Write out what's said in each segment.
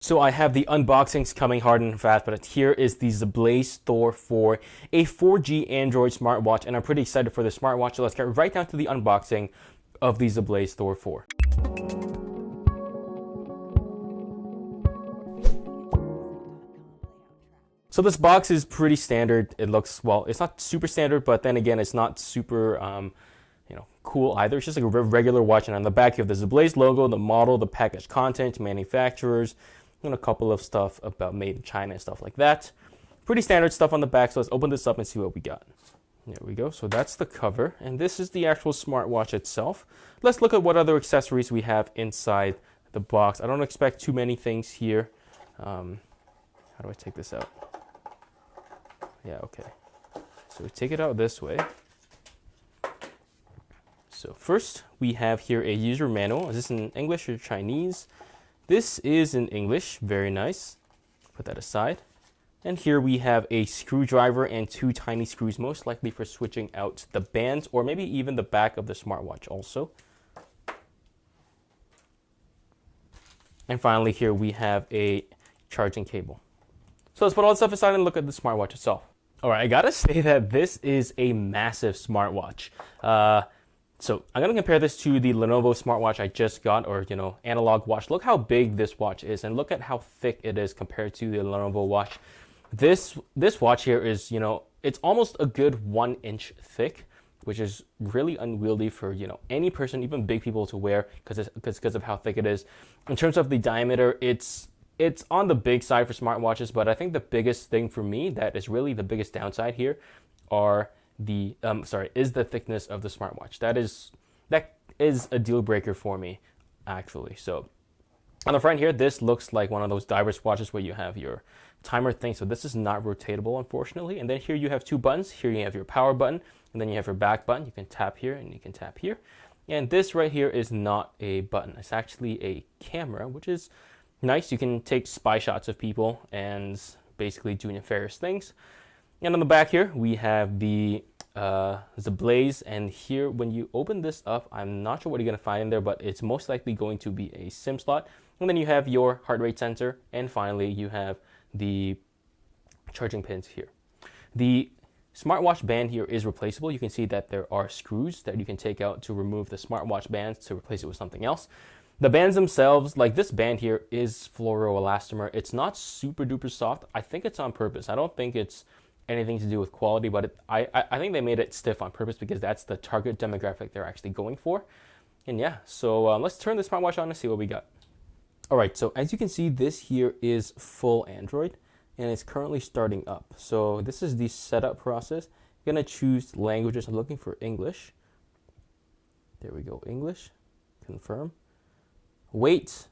So I have the unboxings coming hard and fast, but here is the Zeblaze Thor for a 4G Android smartwatch, and I'm pretty excited for the smartwatch. So let's get right down to the unboxing of the Zeblaze Thor 4. So this box is pretty standard. It looks, well, it's not super standard, but then again, it's not super, cool either. It's just like a regular watch, and on the back you have the Zeblaze logo, the model, the package content, manufacturers, and a couple of stuff about made in China and stuff like that. Pretty standard stuff on the back, so let's open this up and see what we got. There we go. So that's the cover, and this is the actual smartwatch itself. Let's look at what other accessories we have inside the box. I don't expect too many things here. How do I take this out? Yeah, okay. So we take it out this way. So first, we have here a user manual. Is this in English or Chinese? This is in English. Very nice. Put that aside. And here we have a screwdriver and two tiny screws, most likely for switching out the bands or maybe even the back of the smartwatch also. And finally, here we have a charging cable. So let's put all this stuff aside and look at the smartwatch itself. All right, I gotta say that this is a massive smartwatch. So I'm gonna compare this to the Lenovo smartwatch I just got, or analog watch. Look how big this watch is, and look at how thick it is compared to the Lenovo watch. This watch here is, it's almost a good 1 inch thick, which is really unwieldy for any person, even big people, to wear because of how thick it is. In terms of the diameter, it's on the big side for smartwatches, but I think the biggest thing for me that is really the biggest downside here is the thickness of the smartwatch. That is a deal breaker for me, actually. So on the front here, this looks like one of those diverse watches where you have your timer thing. So this is not rotatable, unfortunately. And then here you have two buttons. Here you have your power button, and then you have your back button. You can tap here and you can tap here. And this right here is not a button. It's actually a camera, which is nice. You can take spy shots of people and basically do nefarious things. And on the back here, we have the Zeblaze, and here when you open this up, I'm not sure what you're going to find in there, but it's most likely going to be a SIM slot. And then you have your heart rate sensor, and finally you have the charging pins here. The smartwatch band here is replaceable. You can see that there are screws that you can take out to remove the smartwatch bands to replace it with something else. The bands themselves, like this band here, is fluoroelastomer. It's not super duper soft. I think it's on purpose. I don't think it's anything to do with quality, but I think they made it stiff on purpose because that's the target demographic they're actually going for. And yeah, so let's turn the smartwatch on and see what we got. All right, so as you can see, this here is full Android, and it's currently starting up. So this is the setup process. I'm gonna choose languages. I'm looking for English. There we go, English. Confirm. Weight,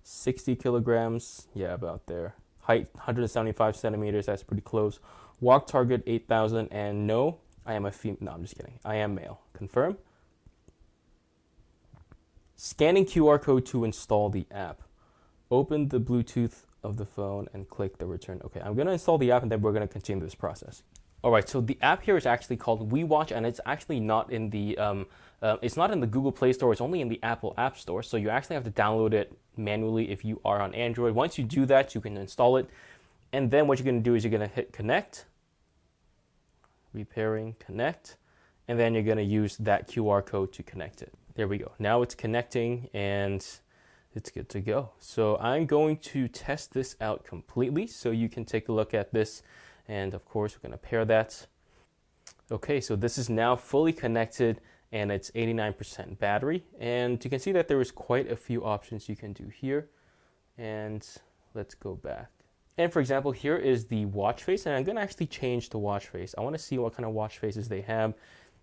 60 kilograms. Yeah, about there. Height, 175 centimeters. That's pretty close. Walk target, 8,000. And no, I am a female. No, I'm just kidding. I am male. Confirm. Scanning QR code to install the app. Open the Bluetooth of the phone and click the return. Okay, I'm going to install the app and then we're going to continue this process. All right, so the app here is actually called WeWatch, and it's actually not in the Google Play Store. It's only in the Apple App Store. So you actually have to download it manually if you are on Android. Once you do that, you can install it. And then what you're going to do is you're going to hit connect, repairing, connect, and then you're going to use that QR code to connect it. There we go. Now it's connecting and it's good to go. So I'm going to test this out completely so you can take a look at this. And of course, we're going to pair that. Okay, so this is now fully connected and it's 89% battery. And you can see that there is quite a few options you can do here. And let's go back. And for example, here is the watch face, and I'm going to actually change the watch face. I want to see what kind of watch faces they have.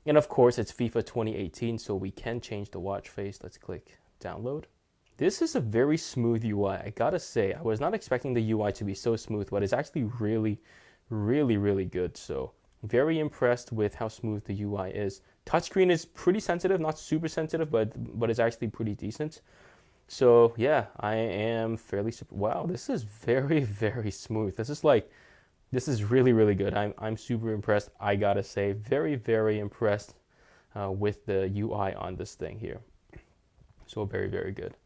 And of course, it's FIFA 2018, so we can change the watch face. Let's click download. This is a very smooth UI. I gotta say, I was not expecting the UI to be so smooth, but it's actually really, really, really good. So very impressed with how smooth the UI is. Touchscreen is pretty sensitive, not super sensitive, but it's actually pretty decent. So yeah, I am fairly wow, this is very, very smooth. This is really, really good. I'm super impressed. I gotta say, very, very impressed with the UI on this thing here. So very, very good.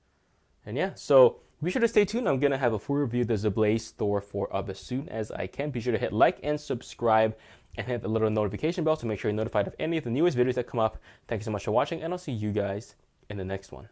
And yeah, so Be sure to stay tuned. I'm going to have a full review of the Zeblaze Thor 4 up as soon as I can. Be sure to hit like and subscribe and hit the little notification bell to make sure you're notified of any of the newest videos that come up. Thank you so much for watching, and I'll see you guys in the next one.